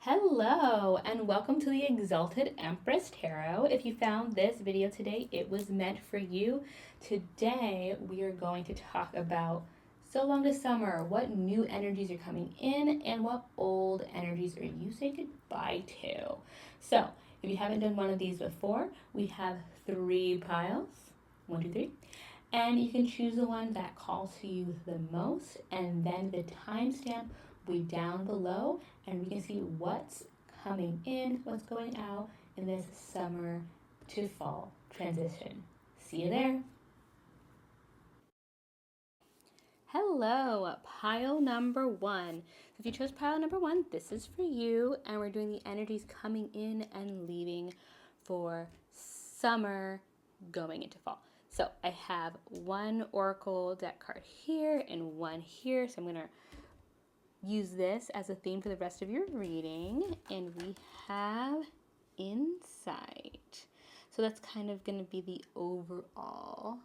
Hello, and welcome to the Exalted Empress Tarot. If you found this video today, it was meant for you. Today, we are going to talk about so long to summer, what new energies are coming in, and what old energies are you saying goodbye to. So, if you haven't done one of these before, we have three piles. One, two, three. And you can choose the one that calls to you the most, and then the timestamp will be down below, and we can see what's coming in, what's going out in this summer to fall transition. See you there. Hello, pile number one. So if you chose pile number one, this is for you, and we're doing the energies coming in and leaving for summer going into fall. So I have one Oracle deck card here and one here. So I'm going to use this as a theme for the rest of your reading. And we have Insight. So that's kind of going to be the overall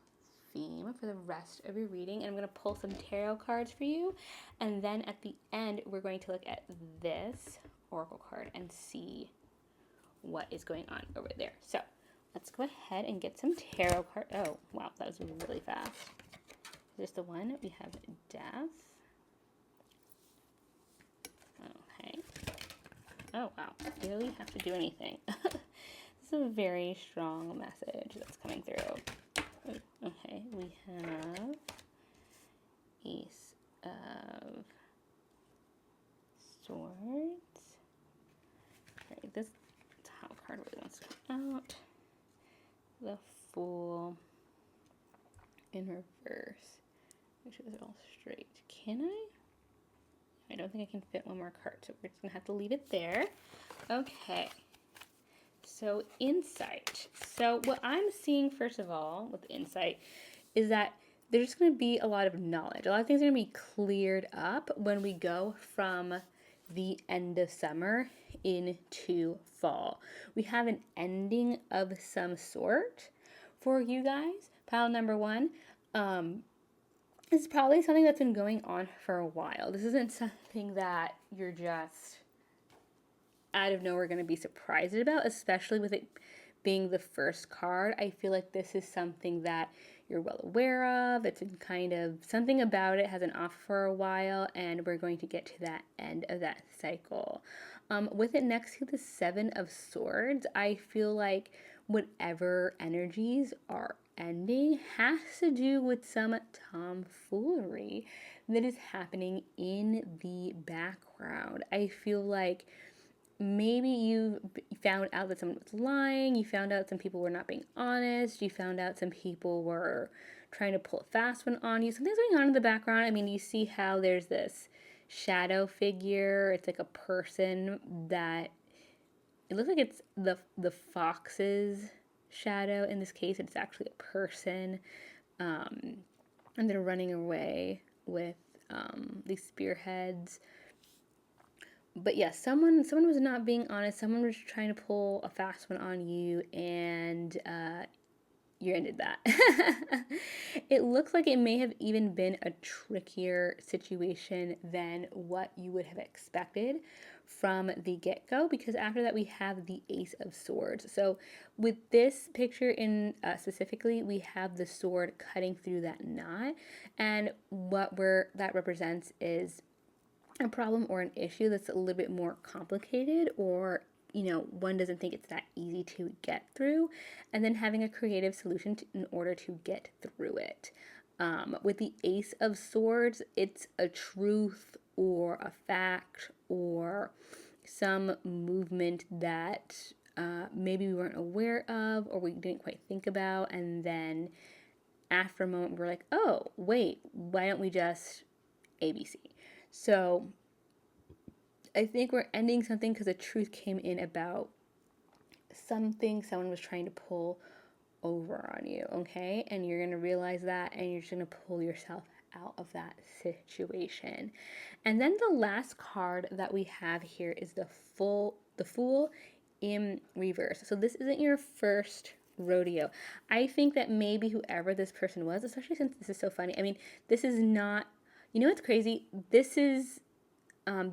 theme for the rest of your reading. And I'm going to pull some tarot cards for you. And then at the end, we're going to look at this Oracle card and see what is going on over there. So let's go ahead and get some tarot cards. Oh, wow, that was really fast. Here's the one. We have Death. Okay. Oh, wow. You really have to do anything. This is a very strong message that's coming through. Okay, we have Ace of Swords. Okay, this top card really wants to come out. The Fool in reverse. Make sure they're all straight. Can I? I don't think I can fit one more card, so we're just gonna have to leave it there. Okay. So Insight. So what I'm seeing first of all with Insight is that there's going to be a lot of knowledge. A lot of things are going to be cleared up when we go from the end of summer into fall. We have an ending of some sort for you guys. Pile number one. This is probably something that's been going on for a while. This isn't something that you're just out of nowhere going to be surprised about, especially with it being the first card. I feel like this is something that you're well aware of. It's been kind of something about it has been off for a while, and we're going to get to that end of that cycle. With it next to the Seven of Swords, I feel like whatever energies are ending has to do with some tomfoolery that is happening in the background. I feel like maybe you found out that someone was lying, you found out some people were not being honest, you found out some people were trying to pull a fast one on you. Something's going on in the background. I mean, you see how there's this shadow figure. It's like a person that it looks like it's the fox's shadow. In this case, it's actually a person, and they're running away with these spearheads. But yeah, someone was not being honest. Someone was trying to pull a fast one on you, and you ended that. It looks like it may have even been a trickier situation than what you would have expected from the get-go, because after that we have the Ace of Swords. So with this picture in specifically, we have the sword cutting through that knot, and what that represents is a problem or an issue that's a little bit more complicated, or one doesn't think it's that easy to get through, and then having a creative solution in order to get through it. With the Ace of Swords, it's a truth or a fact or some movement that maybe we weren't aware of or we didn't quite think about, and then after a moment we're like, oh wait, why don't we just ABC? So I think we're ending something because the truth came in about something someone was trying to pull over on you, okay? And you're going to realize that, and you're just going to pull yourself out of that situation. And then the last card that we have here is the Fool in reverse. So this isn't your first rodeo. I think that maybe whoever this person was, especially since this is so funny. I mean, this is not, you know what's crazy? This is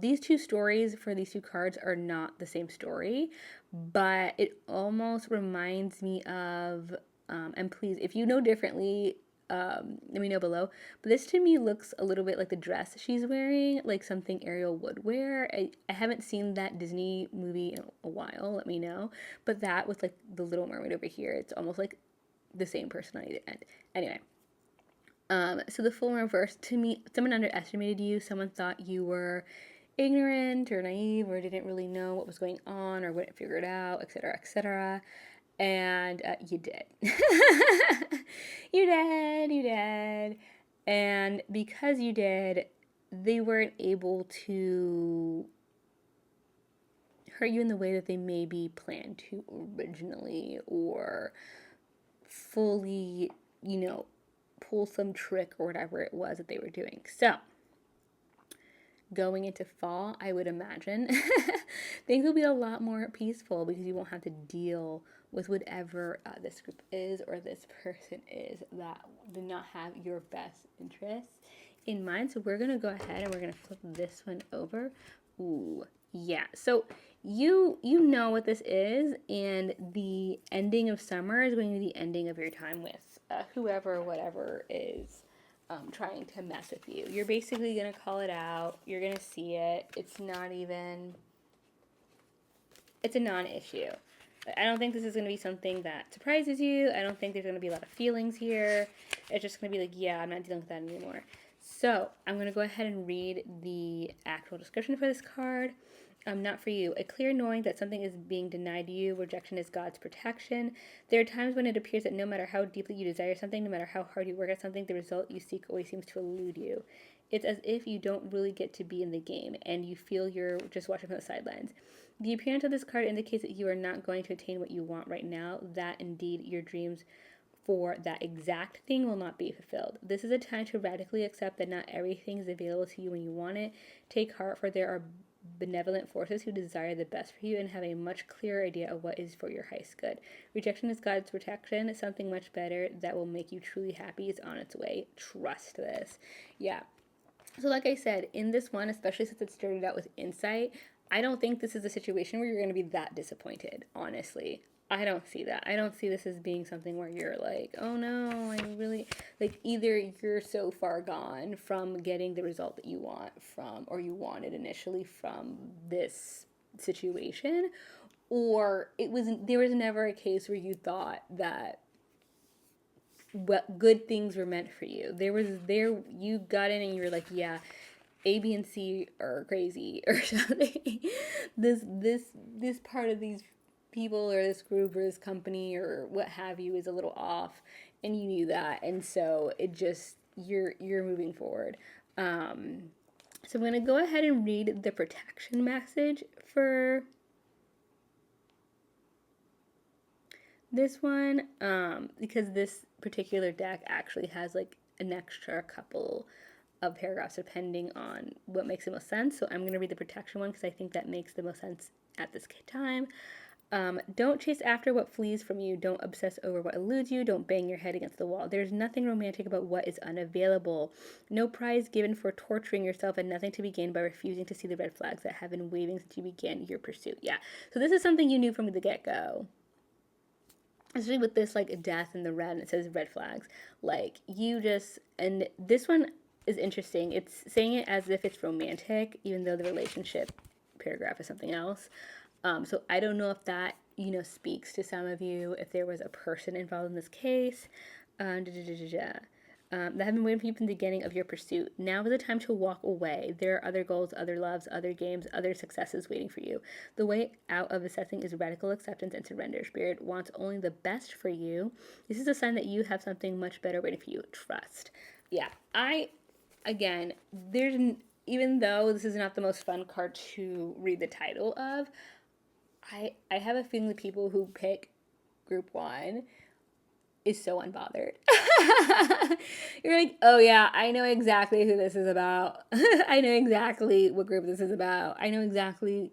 These two stories for these two cards are not the same story, but it almost reminds me of, and please, if you know differently, let me know below. But this to me looks a little bit like the dress she's wearing, like something Ariel would wear. I haven't seen that Disney movie in a while, let me know. But that with like the Little Mermaid over here, it's almost like the same personality at the end. Anyway, so the Fool in reverse, to me, someone underestimated you. Someone thought you were ignorant or naive or didn't really know what was going on or wouldn't figure it out, etc., etc. And you did. You did. And because you did, they weren't able to hurt you in the way that they maybe planned to originally, or fully, pull some trick or whatever it was that they were doing. So, going into fall, I would imagine things will be a lot more peaceful because you won't have to deal with whatever this group is or this person is that did not have your best interests in mind. So we're going to go ahead and we're going to flip this one over. Ooh, yeah. So you know what this is, and the ending of summer is going to be the ending of your time with whoever, whatever is trying to mess with you. You're basically going to call it out. You're going to see it. It's a non-issue. I don't think this is going to be something that surprises you. I don't think there's going to be a lot of feelings here. It's just going to be like, yeah, I'm not dealing with that anymore. So I'm going to go ahead and read the actual description for this card. Not for you. A clear knowing that something is being denied you. Rejection is God's protection. There are times when it appears that no matter how deeply you desire something, no matter how hard you work at something, the result you seek always seems to elude you. It's as if you don't really get to be in the game and you feel you're just watching from the sidelines. The appearance of this card indicates that you are not going to attain what you want right now, that indeed your dreams for that exact thing will not be fulfilled. This is a time to radically accept that not everything is available to you when you want it. Take heart, for there are benevolent forces who desire the best for you and have a much clearer idea of what is for your highest good. Rejection is God's protection. Something much better that will make you truly happy is on its way. Trust this. Yeah. So like I said, in this one, especially since it started out with insight, I don't think this is a situation where you're going to be that disappointed, honestly. I don't see that. I don't see this as being something where you're like, oh no, I really, like, either you're so far gone from getting the result that you want from, or you wanted initially from this situation, or there was never a case where you thought that what good things were meant for you. You got in and you were like, yeah, A, B, and C are crazy or something. This part of these people or this group or this company or what have you is a little off, and you knew that, and so it just you're moving forward. So I'm gonna go ahead and read the protection message for this one, because this particular deck actually has like an extra couple of paragraphs depending on what makes the most sense. So I'm going to read the protection one because I think that makes the most sense at this time. Don't chase after what flees from you. Don't obsess over what eludes you. Don't bang your head against the wall. There's nothing romantic about what is unavailable. No prize given for torturing yourself, and nothing to be gained by refusing to see the red flags that have been waving since you began your pursuit. Yeah. So this is something you knew from the get-go. Especially with this, like, death and the red, and it says red flags. Like, and this one is interesting. It's saying it as if it's romantic, even though the relationship paragraph is something else. So I don't know if that, speaks to some of you, if there was a person involved in this case. That have been waiting for you from the beginning of your pursuit. Now is the time to walk away. There are other goals, other loves, other games, other successes waiting for you. The way out of assessing is radical acceptance and surrender. Spirit wants only the best for you. This is a sign that you have something much better waiting for you. Trust. Yeah, even though this is not the most fun card to read the title of, I have a feeling the people who pick group one is so unbothered. You're like, oh yeah, I know exactly who this is about. I know exactly what group this is about. I know exactly,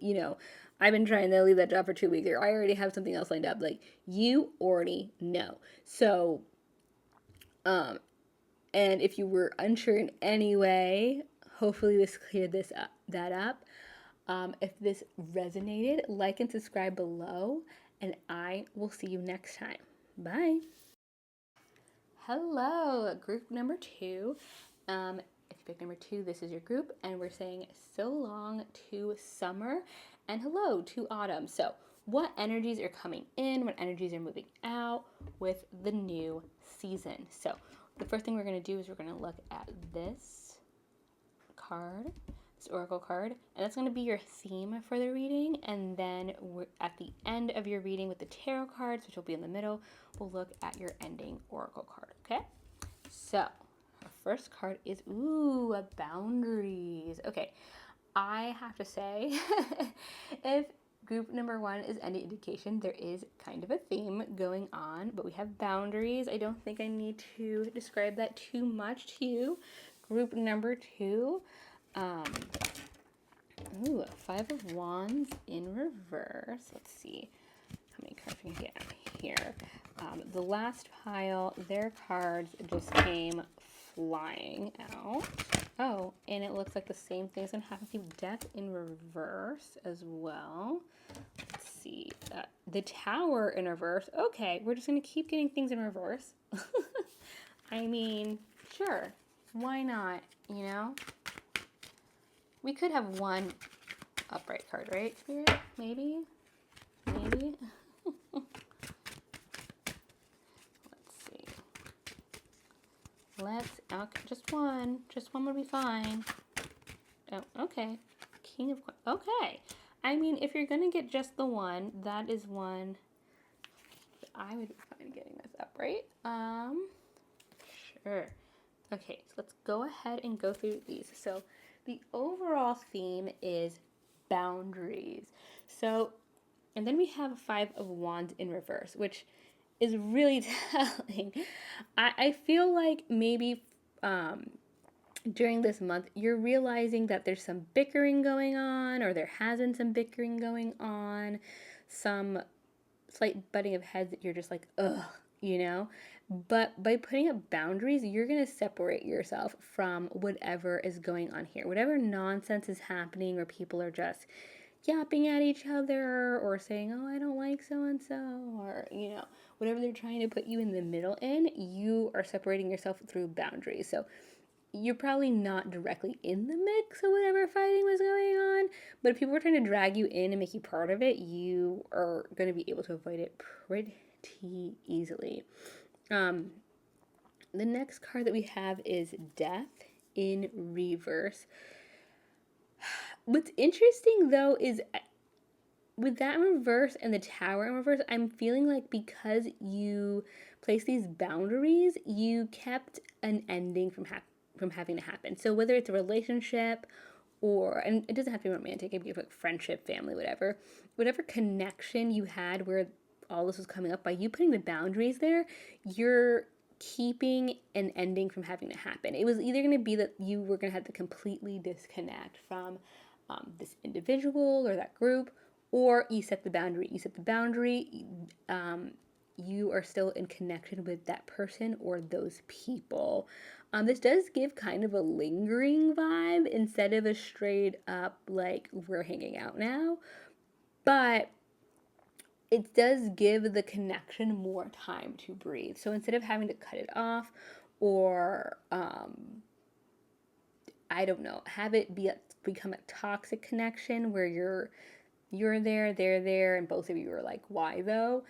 I've been trying to leave that job for 2 weeks, or I already have something else lined up. Like, you already know. So, and if you were unsure in any way, hopefully this cleared this up. that up. If this resonated, like and subscribe below, and I will see you next time. Bye. Hello, group number 2. If you pick number 2, this is your group, and we're saying so long to summer and hello to autumn. So, what energies are coming in, what energies are moving out with the new season? So, the first thing we're going to do is we're going to look at this card, this oracle card, and that's going to be your theme for the reading. And then we're at the end of your reading with the tarot cards, which will be in the middle, we'll look at your ending oracle card. Okay, so our first card is boundaries. Okay, I have to say, if group number 1 is any indication, there is kind of a theme going on, but we have boundaries. I don't think I need to describe that too much to you. Group number 2, 5 of Wands in reverse. Let's see how many cards we can get out here. The last pile, their cards just came flying out. Oh, and it looks like the same thing's gonna happen to Death in reverse as well. Let's see. The Tower in reverse. Okay, we're just gonna keep getting things in reverse. I mean, sure. Why not, you know? We could have one upright card, right, Spirit? Maybe? Maybe? Okay, just one would be fine. Oh, okay. King of Coins. Okay. I mean, if you're gonna get just the one, that is one that I would be fine getting this up, right? Sure. Okay, so let's go ahead and go through these. So the overall theme is boundaries. So, and then we have 5 of Wands in reverse, which is really telling. I feel like maybe during this month you're realizing that there's some bickering going on, or there has been some bickering going on, some slight butting of heads that you're just like, ugh, you know? But by putting up boundaries, you're going to separate yourself from whatever is going on here. Whatever nonsense is happening, or people are just yapping at each other, or saying, oh, I don't like so and so, or, you know, whatever they're trying to put you in the middle in, you are separating yourself through boundaries. So you're probably not directly in the mix of whatever fighting was going on, but if people were trying to drag you in and make you part of it, you are going to be able to avoid it pretty easily. The next card that we have is Death in reverse. What's interesting though is with that in reverse and the Tower in reverse, I'm feeling like because you placed these boundaries, you kept an ending from having to happen. So whether it's a relationship, or, and it doesn't have to be romantic, it could be like friendship, family, whatever connection you had where all this was coming up, by you putting the boundaries there, you're keeping an ending from having to happen. It was either going to be that you were going to have to completely disconnect from this individual or that group, or you set the boundary. You are still in connection with that person or those people. This does give kind of a lingering vibe instead of a straight up, like, we're hanging out now. But it does give the connection more time to breathe. So instead of having to cut it off, or I don't know, have it become a toxic connection where you're there, they're there, and both of you are like, why though?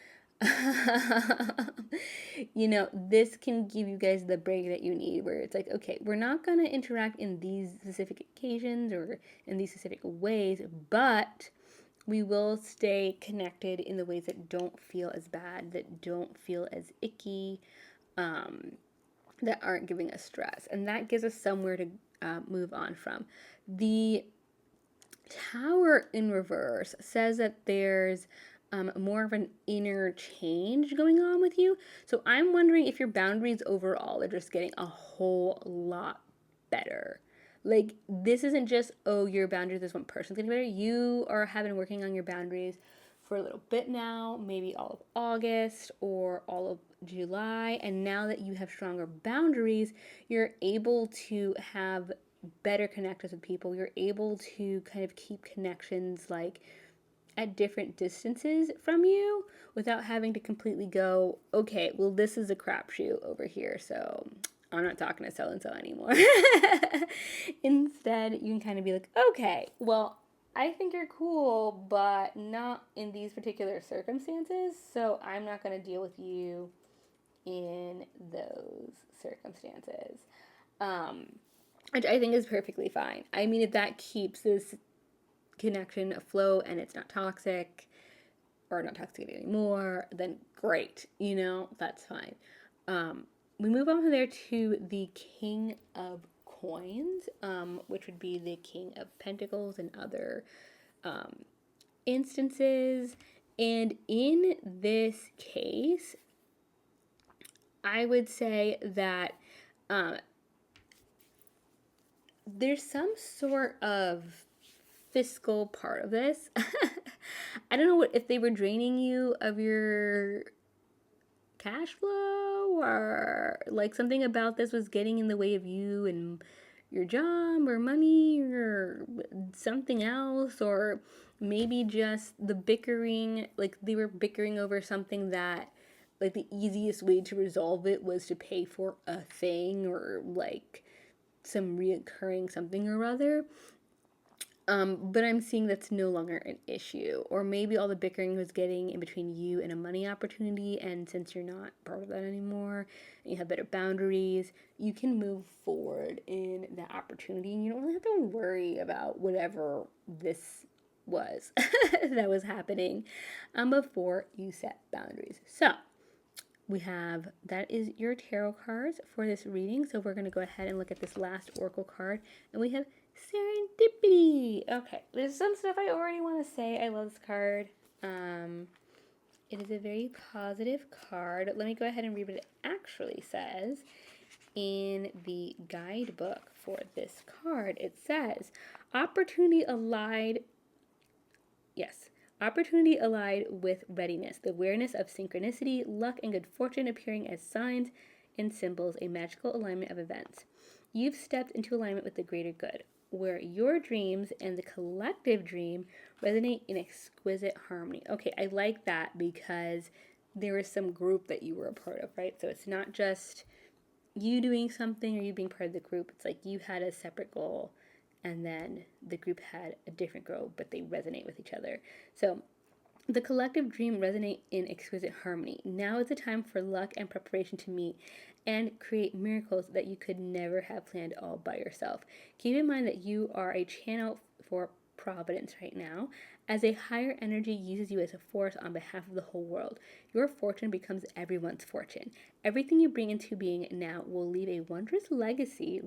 You know, this can give you guys the break that you need, where it's like, okay, we're not going to interact in these specific occasions or in these specific ways, but we will stay connected in the ways that don't feel as bad, that don't feel as icky, that aren't giving us stress. And that gives us somewhere to move on from. The Tower in reverse says that there's more of an inner change going on with you. So I'm wondering if your boundaries overall are just getting a whole lot better. Like, this isn't just, oh, your boundaries, this one person's getting better. You have been working on your boundaries for a little bit now, maybe all of August or all of July. And now that you have stronger boundaries, you're able to have better connections with people. You're able to kind of keep connections like at different distances from you without having to completely go, okay, well, this is a crapshoot over here, so I'm not talking to so and so anymore. Instead, you can kind of be like, okay, well, I think you're cool, but not in these particular circumstances, so I'm not going to deal with you in those circumstances. Which I think is perfectly fine. I mean, if that keeps this connection afloat and it's not toxic or not toxic anymore, then great, that's fine. We move on from there to the King of Coins, which would be the King of Pentacles and other instances. And in this case, I would say that there's some sort of fiscal part of this. I don't know if they were draining you of your cash flow, or like something about this was getting in the way of you and your job or money or something else, or maybe just the bickering, like they were bickering over something that like the easiest way to resolve it was to pay for a thing or like some reoccurring something or other. But I'm seeing that's no longer an issue. Or maybe all the bickering was getting in between you and a money opportunity, and since you're not part of that anymore, and you have better boundaries, you can move forward in that opportunity, and you don't really have to worry about whatever this was that was happening before you set boundaries. So, that is your tarot cards for this reading. So we're going to go ahead and look at this last oracle card, and we have Serendipity. Okay, there's some stuff I already want to say. I love this card. It is a very positive card. Let me go ahead and read what it actually says in the guidebook for this card. It says, opportunity allied with readiness, the awareness of synchronicity, luck, and good fortune appearing as signs and symbols, a magical alignment of events. You've stepped into alignment with the greater good, where your dreams and the collective dream resonate in exquisite harmony. Okay, I like that because there was some group that you were a part of, right? So it's not just you doing something or you being part of the group. It's like you had a separate goal and then the group had a different goal, but they resonate with each other. So the collective dream resonate in exquisite harmony. Now is the time for luck and preparation to meet and create miracles that you could never have planned all by yourself. Keep in mind that you are a channel for providence right now, as a higher energy uses you as a force on behalf of the whole world. Your fortune becomes everyone's fortune. Everything you bring into being now will leave a wondrous legacy,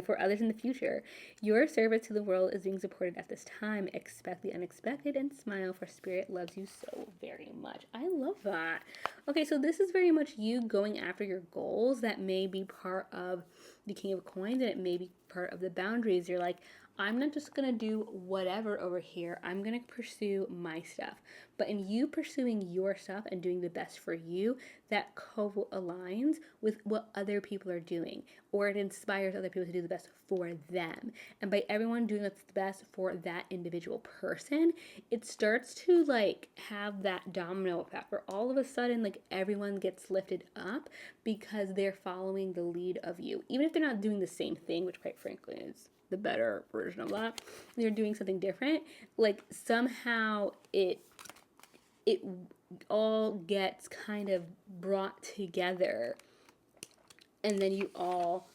for others in the future. Your service to the world is being supported at this time. Expect the unexpected and smile, for Spirit loves you so very much. I love that. Okay, so this is very much you going after your goals that may be part of the King of Coins, and it may be part of the boundaries. You're like, I'm not just going to do whatever over here. I'm going to pursue my stuff. But in you pursuing your stuff and doing the best for you, that co-aligns with what other people are doing, or it inspires other people to do the best for them. And by everyone doing what's the best for that individual person, it starts to like have that domino effect where all of a sudden like everyone gets lifted up because they're following the lead of you. Even if they're not doing the same thing, which quite frankly is the better version of that, they're doing something different, like somehow it all gets kind of brought together, and then you all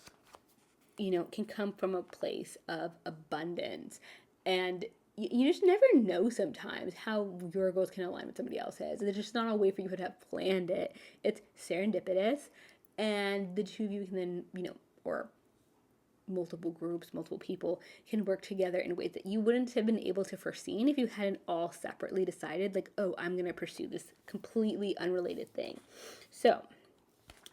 can come from a place of abundance. And you just never know sometimes how your goals can align with somebody else's. There's just not a way for you to have planned it. It's serendipitous, and the two of you can then or multiple groups, multiple people can work together in ways that you wouldn't have been able to foreseen if you hadn't all separately decided like, oh, I'm going to pursue this completely unrelated thing. So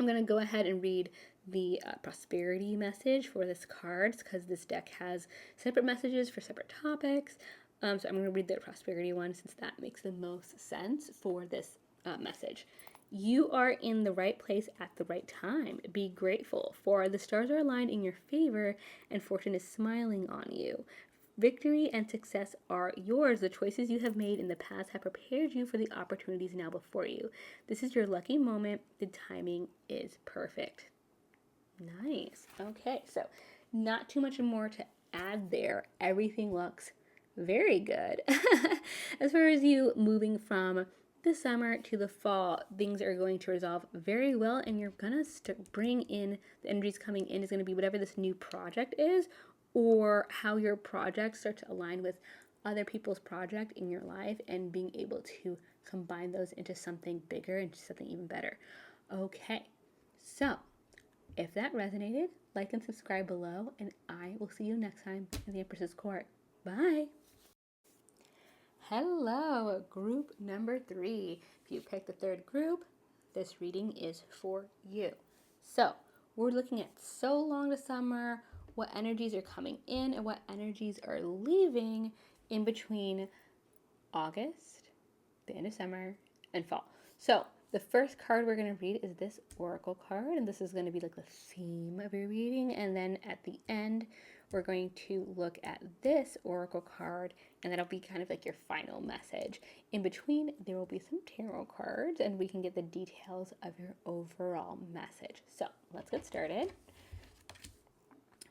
I'm going to go ahead and read the prosperity message for this card because this deck has separate messages for separate topics. So I'm going to read the prosperity one since that makes the most sense for this message. You are in the right place at the right time. Be grateful, for the stars are aligned in your favor and fortune is smiling on you. Victory and success are yours. The choices you have made in the past have prepared you for the opportunities now before you. This is your lucky moment. The timing is perfect. Nice. Okay, so not too much more to add there. Everything looks very good. As far as you moving from the summer to the fall, things are going to resolve very well, and you're gonna bring in the energies coming in is going to be whatever this new project is, or how your project start to align with other people's project in your life, and being able to combine those into something bigger and something even better. Okay, so if that resonated, like and subscribe below, and I will see you next time in the Empress's Court. Bye. Hello, group number 3. If you picked the third group, this reading is for you. So, we're looking at so long to summer, what energies are coming in and what energies are leaving in between August, the end of summer, and fall. So, the first card we're going to read is this oracle card, and this is going to be like the theme of your reading. And then at the end, we're going to look at this oracle card, and that'll be kind of like your final message. In between, there will be some tarot cards, and we can get the details of your overall message. So, let's get started.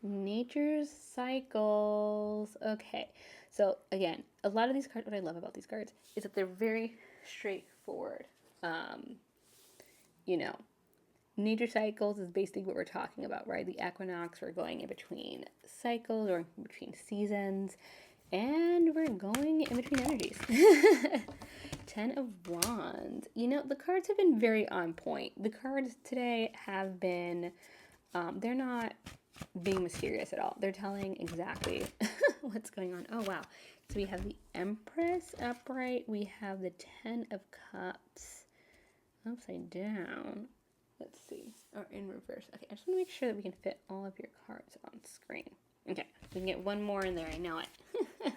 Nature's cycles. Okay, so again, a lot of these cards, what I love about these cards is that they're very straightforward. You know, nature cycles is basically what we're talking about, right? The equinox, we're going in between cycles or in between seasons, and we're going in between energies. 10 of Wands. You know, the cards have been very on point. The cards today have been, they're not being mysterious at all. They're telling exactly what's going on. Oh, wow. So we have the Empress upright. We have the 10 of Cups upside down. Let's see. Or in reverse. Okay, I just want to make sure that we can fit all of your cards on screen. Okay, we can get one more in there. I know it.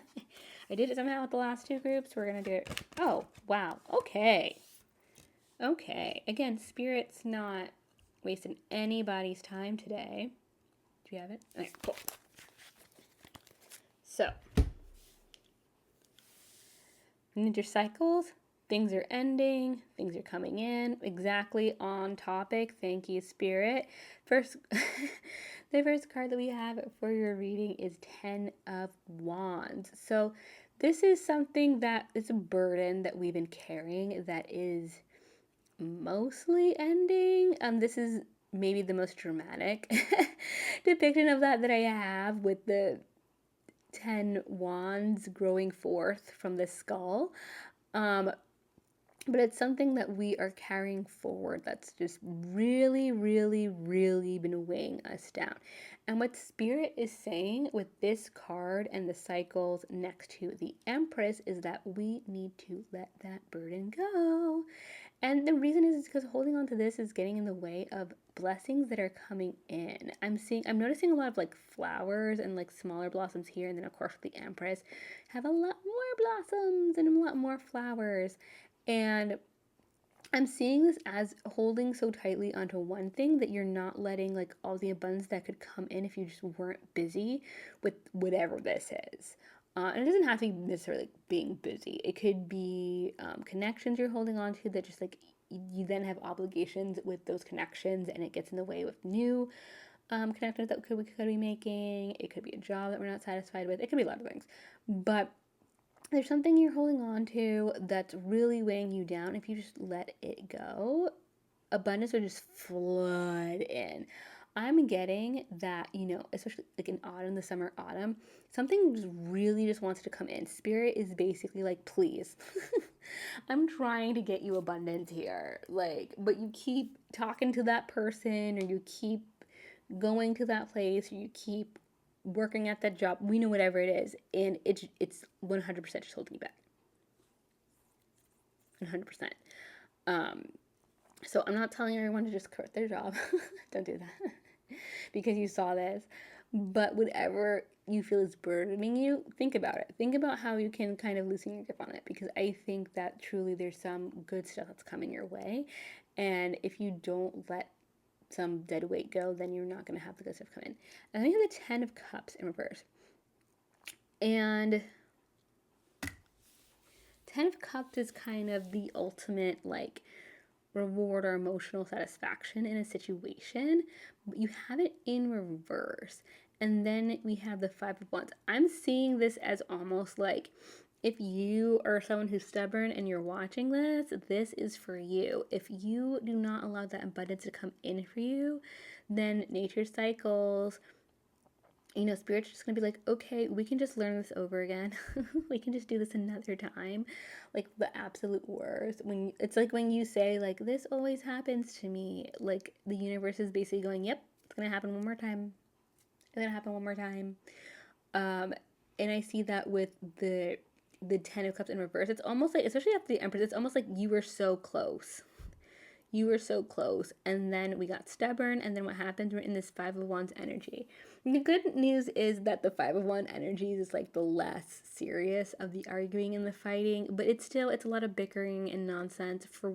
I did it somehow with the last two groups. We're going to do it. Oh, wow. Okay. Okay. Again, Spirit's not wasting anybody's time today. Do you have it? Okay, cool. So, nature cycles. Things are ending, things are coming in, exactly on topic. Thank you, Spirit. First, the first card that we have for your reading is 10 of Wands. So this is something that is a burden that we've been carrying that is mostly ending. This is maybe the most dramatic depiction of that I have, with the 10 wands growing forth from the skull. But it's something that we are carrying forward that's just really, really, really been weighing us down. And what Spirit is saying with this card and the cycles next to the Empress is that we need to let that burden go. And the reason is because holding on to this is getting in the way of blessings that are coming in. I'm noticing a lot of like flowers and like smaller blossoms here. And then of course the Empress have a lot more blossoms and a lot more flowers. And I'm seeing this as holding so tightly onto one thing that you're not letting like all the abundance that could come in if you just weren't busy with whatever this is. And it doesn't have to be necessarily being busy. It could be connections you're holding on to that just like you then have obligations with those connections, and it gets in the way with new connections that we could be making. It could be a job that we're not satisfied with. It could be a lot of things. But there's something you're holding on to that's really weighing you down. If you just let it go, abundance will just flood in. I'm getting that, you know, especially like in autumn, the summer, autumn, something just really just wants to come in. Spirit is basically like, please, I'm trying to get you abundance here. Like, but you keep talking to that person, or you keep going to that place, or you keep working at that job, we know whatever it is, and it's 100% just holding you back. 100%. So I'm not telling everyone to just quit their job. Don't do that. Because you saw this. But whatever you feel is burdening you, think about it. Think about how you can kind of loosen your grip on it, because I think that truly there's some good stuff that's coming your way. And if you don't let some dead weight go, then you're not going to have the good stuff come in. And then you have the 10 of Cups in reverse. And 10 of Cups is kind of the ultimate, like, reward or emotional satisfaction in a situation, but you have it in reverse. And then we have the 5 of Wands. I'm seeing this as almost like, if you are someone who's stubborn and you're watching this, this is for you. If you do not allow that abundance to come in for you, then nature cycles, Spirit's just gonna be like, okay, we can just learn this over again. We can just do this another time. Like, the absolute worst. It's like when you say, like, this always happens to me. Like, the universe is basically going, yep, it's gonna happen one more time. It's gonna happen one more time. And I see that with the 10 of Cups in reverse. It's almost like, especially after the Empress, it's almost like you were so close. You were so close, and then we got stubborn, and then what happens? We're in this 5 of Wands energy. And the good news is that the 5 of Wands energy is like the less serious of the arguing and the fighting, but it's a lot of bickering and nonsense for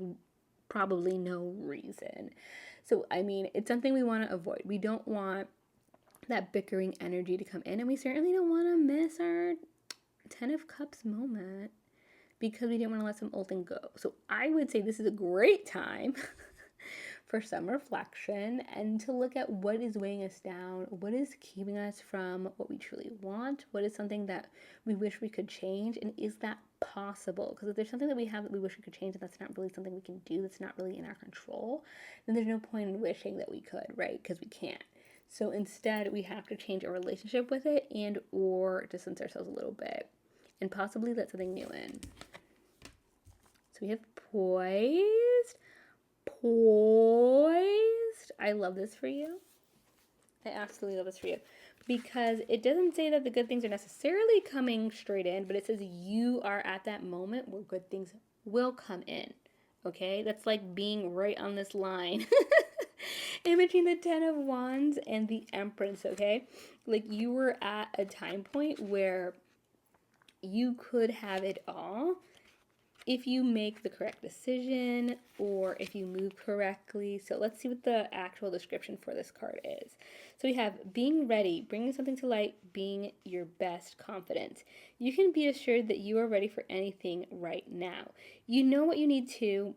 probably no reason. So, I mean, it's something we want to avoid. We don't want that bickering energy to come in, and we certainly don't want to miss our 10 of Cups moment, because we didn't want to let some old thing go. So I would say this is a great time for some reflection and to look at what is weighing us down, what is keeping us from what we truly want, what is something that we wish we could change, and is that possible? Because if there's something that we have that we wish we could change and that's not really something we can do, that's not really in our control, then there's no point in wishing that we could, right? Because we can't. So instead, we have to change our relationship with it and or distance ourselves a little bit and possibly let something new in. So we have poised. I love this for you. I absolutely love this for you. Because it doesn't say that the good things are necessarily coming straight in, but it says you are at that moment where good things will come in. Okay? That's like being right on this line. In between the 10 of Wands and the Empress, okay? Like, you were at a time point where you could have it all if you make the correct decision or if you move correctly. So let's see what the actual description for this card is. So we have being ready, bringing something to light, being your best confidence. You can be assured that you are ready for anything right now. You know what you need to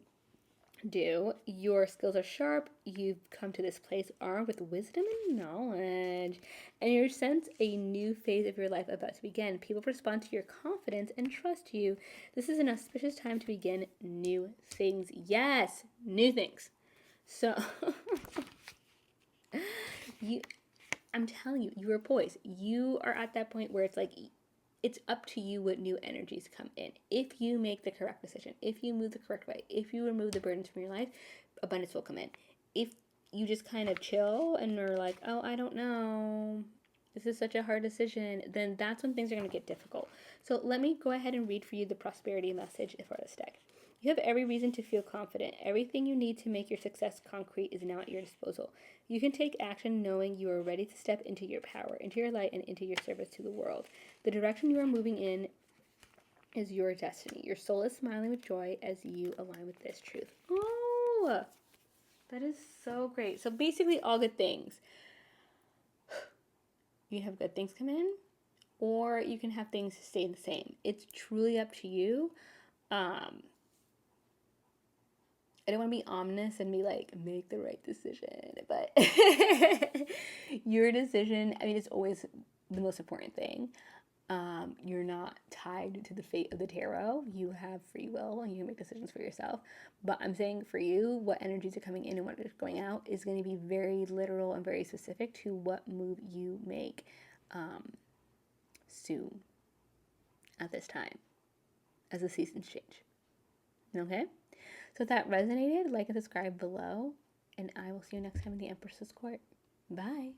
do. Your skills are sharp. You've come to this place armed with wisdom and knowledge, and you sense a new phase of your life about to begin. People respond to your confidence and trust you. This is an auspicious time to begin new things. Yes, new things. So I'm telling you, you are poised. You are at that point where it's like, it's up to you what new energies come in. If you make the correct decision, if you move the correct way, if you remove the burdens from your life, abundance will come in. If you just kind of chill and are like, oh, I don't know, this is such a hard decision, then that's when things are going to get difficult. So let me go ahead and read for you the prosperity message for this deck. You have every reason to feel confident. Everything you need to make your success concrete is now at your disposal. You can take action knowing you are ready to step into your power, into your light, and into your service to the world. The direction you are moving in is your destiny. Your soul is smiling with joy as you align with this truth. Oh, that is so great. So basically, all good things. You have good things come in, or you can have things stay the same. It's truly up to you. I don't want to be ominous and be like, make the right decision, but your decision, I mean, it's always the most important thing. You're not tied to the fate of the tarot. You have free will and you can make decisions for yourself. But I'm saying for you, what energies are coming in and what is going out is going to be very literal and very specific to what move you make soon at this time as the seasons change. Okay? So if that resonated, like and subscribe below, and I will see you next time in the Empress's Court. Bye.